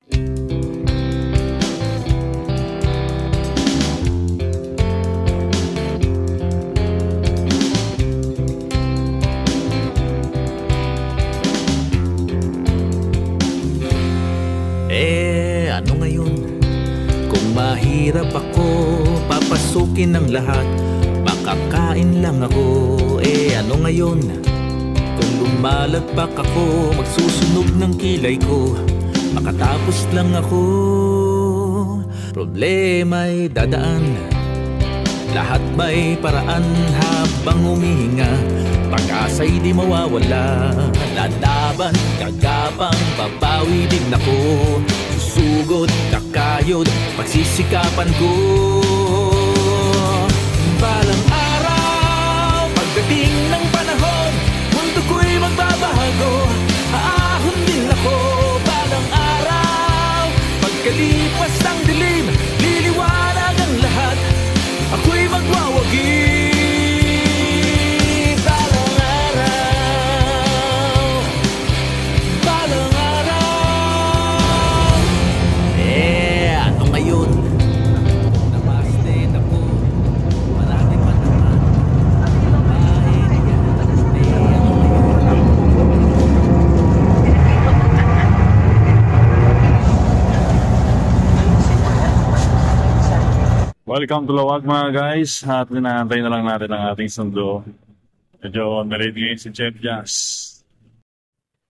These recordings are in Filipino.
Ano ngayon? Kung mahirap ako, papasukin ng lahat, makakain lang ako. Ano ngayon? Kung lumalagpak ako, magsusunog ng kilay ko, makatapos lang ako. Problema'y dadaan, lahat may paraan habang humihinga. Pag-asa'y di mawawala, lalaban, gagapang, babawi din ako. Susugod, kakayod, pagsisikapan ko. Balang araw, pagdating ng panahon, mundo ko'y magbabago, aahon din ako. Balang araw, pagkalipas ng dilim, liliwanag ang lahat, ako'y magwawagi. Welcome to Lawag mga guys, at pinahantay na lang natin ang ating sundo. Medyo on-the-raid ngayon si Chef Jazz.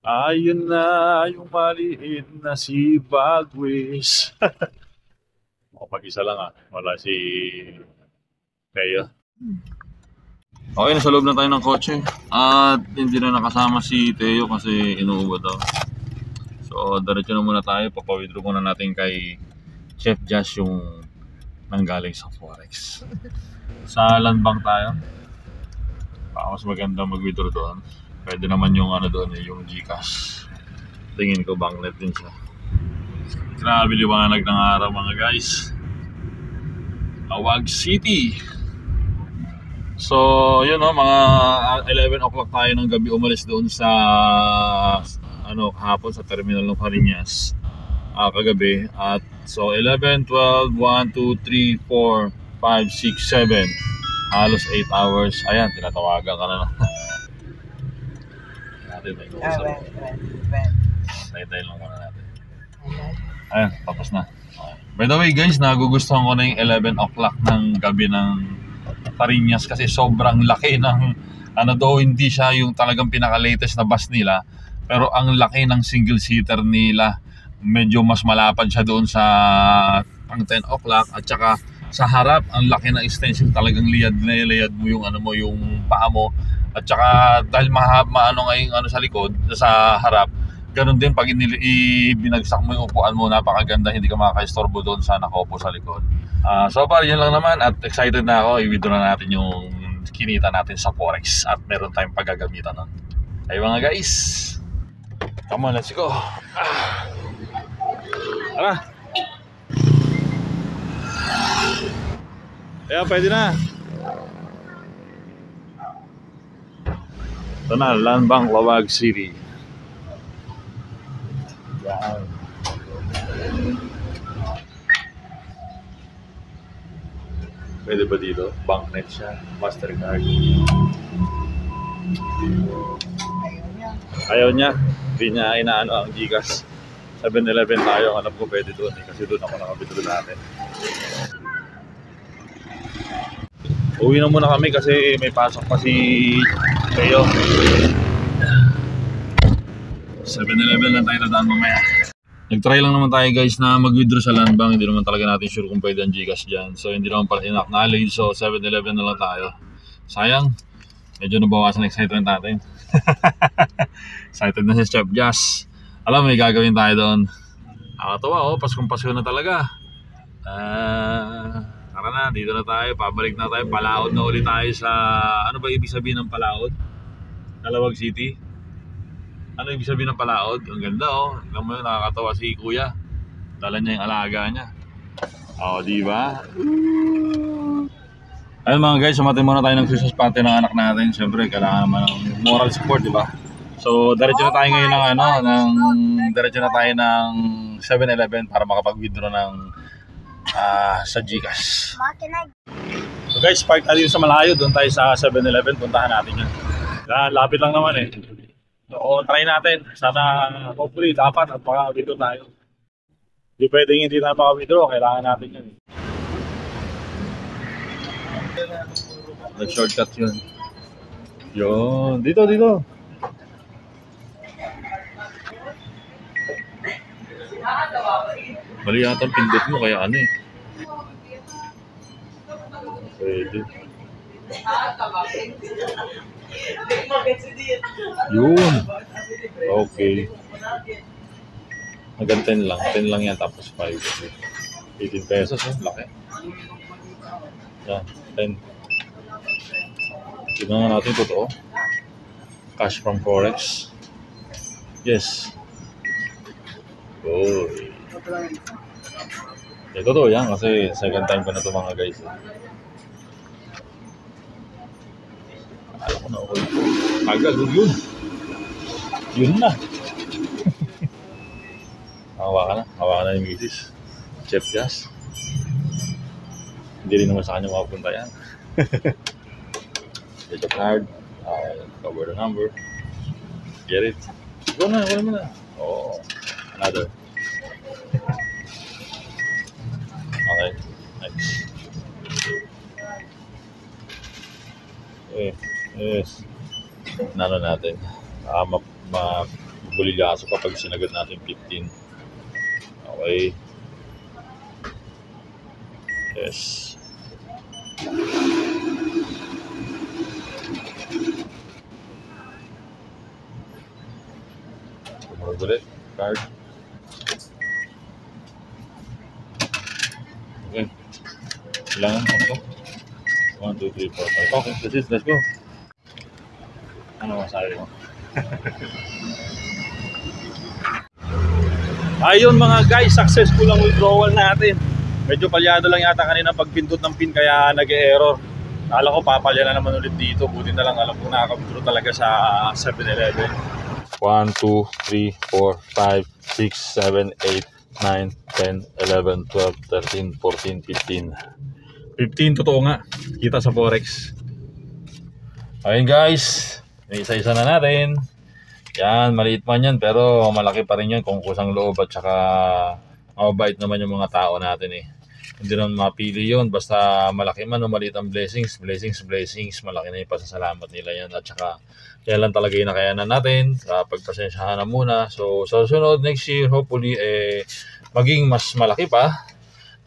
Ayun na yung maliit na si Bagwis. Pag-isa lang wala si Teo. Okay, nasa loob na tayo ng kotse. At hindi na nakasama si Teo kasi inuubo daw. So diretso na muna tayo, papawithdraw muna natin kay Chef Jazz yung nanggaling sa Forex. Sa land bank tayo. Mas maganda mag-withdraw doon. Pwede naman yung doon yung GCash. Tingin ko banknet din siya. Grabe liwanag ng araw mga guys. Lawag City. So, yun mga 11 o'clock tayo ng gabi umalis doon sa hapon sa terminal ng Pariñas. Kagabi. At so 11, 12, 1, 2, 3, 4, 5, 6, 7. Halos 8 hours. Ayan, tinatawagan ka na. Natin may kausap. Tayo lang muna natin. Ayan, tapos na. By the way guys, nagugustuhan ko na yung 11 o'clock ng gabi ng Pariñas kasi sobrang laki ng hindi siya yung talagang pinaka-latest na bus nila. Pero ang laki ng single seater nila. Medyo mas malapad siya doon sa pang 10 o'clock at saka sa harap ang laki ng extension, talagang liyad mo yung yung paa mo at saka dahil maano ngayong sa likod sa harap, ganun din pag binagsak mo yung upuan mo, napakaganda, hindi ka makaka-istorbo doon sa nakaupo sa likod. So far yun lang naman at excited na ako, i-withdraw na natin yung kinita natin sa Forex at meron tayong paggagamitan nun. Ay mga guys, come on, let's go. Tara. Kaya pwede na. Ito na, Land Bank, Lawag City. Yan. Pwede ba dito? Banknet siya, Mastercard. Ayaw niya. Hindi niya inaano ang GCash. 7-Eleven tayo, alam ko pwede doon kasi doon ako nakabitro natin. Uwi na muna kami kasi may pasok pa si Teo. 7-Eleven lang tayo dadaan mamaya. Nag-try lang naman tayo guys na mag-withdraw sa land bank. Hindi naman talaga natin sure kung pwede ang GCash dyan. So hindi naman pala in-acknowledge. So 7-Eleven na lang tayo. Sayang, medyo nabawasan excitement natin. Excited na si Chef Jazz. Alam, may gagawin tayo doon. Nakakatawa, Paskong-Pasko na talaga. Tara na, dito na tayo. Pabalik na tayo. Palaod na ulit tayo sa... Ano ba ibig sabihin ng Palaod? Lawag City? Ano ibig sabihin ng Palaod? Ang ganda Alam mo yun, nakakatawa si Kuya. Dala niya yung alaga niya. Diba? Ayun mga guys, sumatin muna tayo ng Christmas party ng anak natin. Siyempre, kailangan naman ng moral support, diba? So, diretso na tayo ngayon ng diretso na tayo ng 7-Eleven para makapag-withdraw ng sa GCash. So guys, park tayo sa malayo. Doon tayo sa 7-Eleven. Puntahan natin yun. Lapit lang naman eh. So try natin. Sana hopefully dapat at maka-withdraw tayo. Hindi pwedeng hindi na maka-withdraw. Kailangan natin yun. Nag-shortcut yun. Yun. Dito. Mali yata ang pindot mo, kaya ano eh. Pwede. Yun. Okay. Hanggang 10 lang. 10 lang yan, tapos 5. 18 pesos, oh. Laki. Yan, 10. Tignan nga natin totoo. Cash from Forex. Yes. Oh. Totoo yan kasi second time ko na ito mga guys. Alam ko na ako. Agad, yun. Yun na. Hawakan na yung misis. Chef gas. Hindi rin naman sa kanya makapunta yan. Get the card. Cover the number. Get it. Go na, kunin mo na. Oh, another. Okay, next. Okay, yes. Nano natin. Mabuligaso kapag sinagad natin 15. Okay. Yes. Sumunod ulit. Card. Okay. Kailangan ito. 1, 2, 3, 4, 5. Okay, let's go. Ano masabi mo? Ayun mga guys, successful ang withdrawal natin. Medyo palyado lang yata kanina pagpindot ng pin kaya nag-error. Akala ko papalya na naman ulit dito. Buti na lang alam ko nakaka-withdraw talaga sa 7-Eleven. 1, 2, 3, 4, 5, 6, 7, 8, 9, 10, 11, 12, 13, 14, 15. 15 totoo nga. Kita sa Forex. Ayun guys. May isa-isa na natin. Yan, maliit man yan pero malaki pa rin yan kung kusang loob at saka mabait naman yung mga tao natin eh. Hindi naman mapili yun basta malaki man o maliit ang blessings. Malaki na yung pasasalamat nila yan at saka yan lang talaga yung nakayanan natin. Pagpasensyahan na muna. So sa sunod next year hopefully maging mas malaki pa.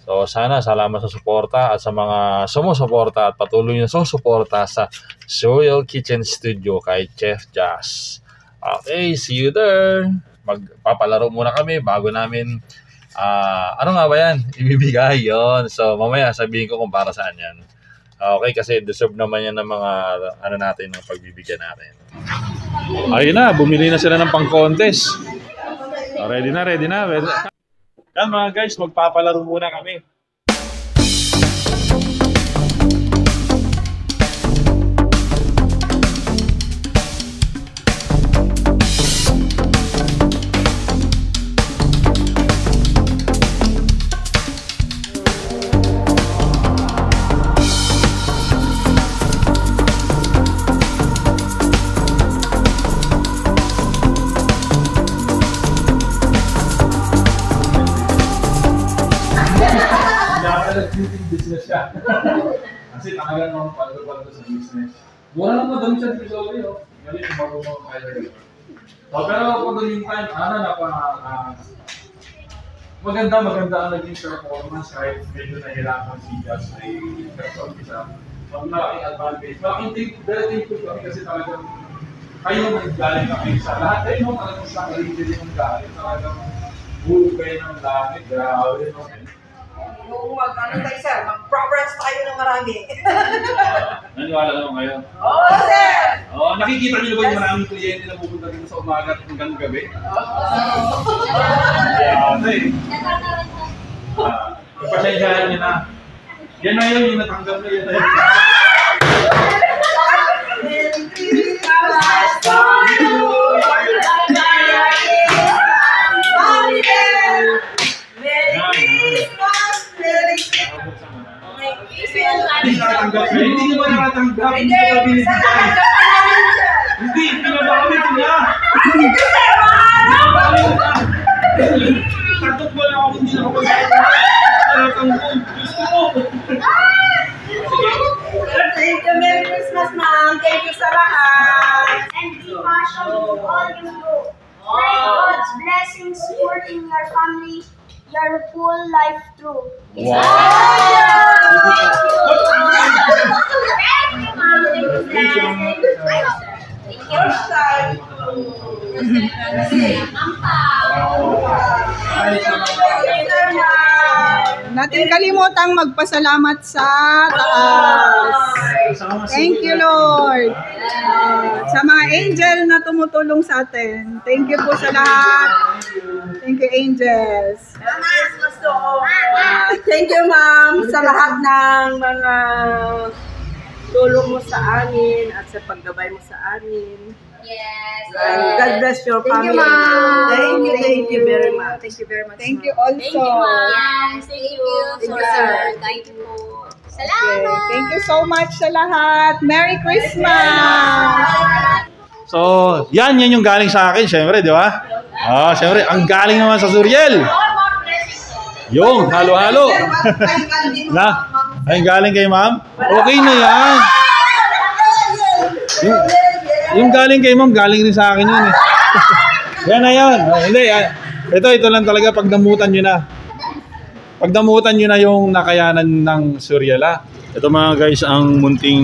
So sana salamat sa suporta at sa mga sumusuporta at patuloy na sumusuporta sa Soil Kitchen Studio kay Chef Jazz. Okay, see you there. Magpapalaro muna kami bago namin ano nga ba yan? Ibibigay yon. So mamaya sabihin ko kung para saan yan. Okay, kasi deserve naman yan ng mga ano natin ng pagbibigyan natin. Ayun na, bumili na sila ng pang-contest. Ready na. Yan mga guys, magpapalaro muna kami. Business siya. Kasi talaga naman palo sa business. Mura lang madami siya dito sa uli, oh. Galing yung marunong kaya rin. So, pero for the meantime, maganda ang naging performance kahit medyo nahirapan si Jazz ay person isa. So, malaking advantage. Malaking thankful kami kasi talagang kayo nag-galing na kayo sa lahat. Kayo mo talagang sa kaligid yung galing. Talagang buo kayo ng langit. Grabe, no? Mag-progress tayo ng marami. Naniwala naman kayo? Oo, sir! Nakikita niyo ba yung maraming kliyente na pupunta dito sa umaga at hanggang gabi? Ipasensyahan niyo na. Yan na yun, yung natanggap na yun. Hindi nyo ba nakatanggap? Hindi, sa nakatanggap na namin siya. Hindi, pinabakamit niya. Hindi, sir, mahal. Tatot mo lang ako hindi nakapag-ayos. Nakatanggap. Gusto mo. Thank you, Merry Christmas, ma'am. Thank you sa lahat. And be passion in all you do. Pray God's blessings supporting your family, your whole life through. Wow. Thank you, ma'am. Thank you, First time. Natin kalimutang magpasalamat sa taas. Thank you, Lord. Sa mga angel na tumutulong sa atin. Thank you po sa lahat. Thank you, angels. Thank you, ma'am, sa lahat ng mga tulong mo sa amin at sa paggabay mo sa amin. Yes. And God bless your Thank you, family. ma'am. Thank you very much. Thank you very much. Thank you also. Thank you, ma'am. Thank you, sir. Thank you po. Okay. Salamat. Thank you so much sa lahat. Merry Christmas! So, yan yung galing sa akin, syempre, di ba? Syempre, ang galing naman sa Suriel. Yung, halo-halo. Na, ay galing kay ma'am? Okay na yan. Yung galing kay ma'am, galing rin sa akin yun eh. Yan na yan. Hindi, ito lang talaga pag namutan nyo na. Pag namutan nyo na yung nakayanan ng Suriel, Ito mga guys, ang munting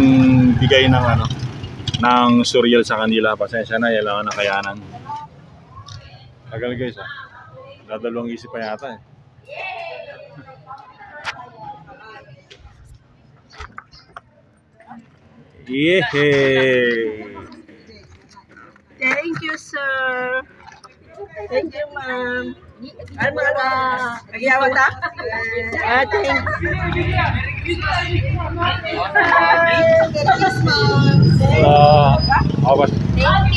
bigay ng ng Suriel sa kanila. Pasensya na, yan lang ang nakayanan. Tagal guys Dadalawang isip pa yata Yehey! Thank you, sir. Thank you, ma'am. Ay, mga nagyawa ta? Thank you.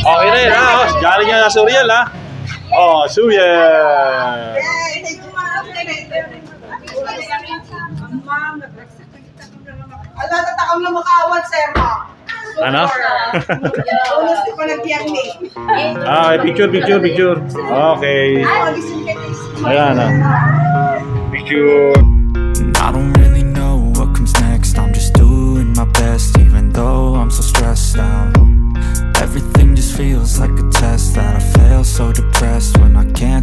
Okay na yun galing niya sa Suriel Suriel! Thank you, ma'am. Ma'am, ala, tatakam na makawat, sir, ma'am. Ano? Unos di pa nagtiyang ni. Picture. Okay. Ayan Picture. I don't really know what comes next. I'm just doing my best, even though I'm so stressed out. Everything just feels like a test that I fail, so depressed when I can't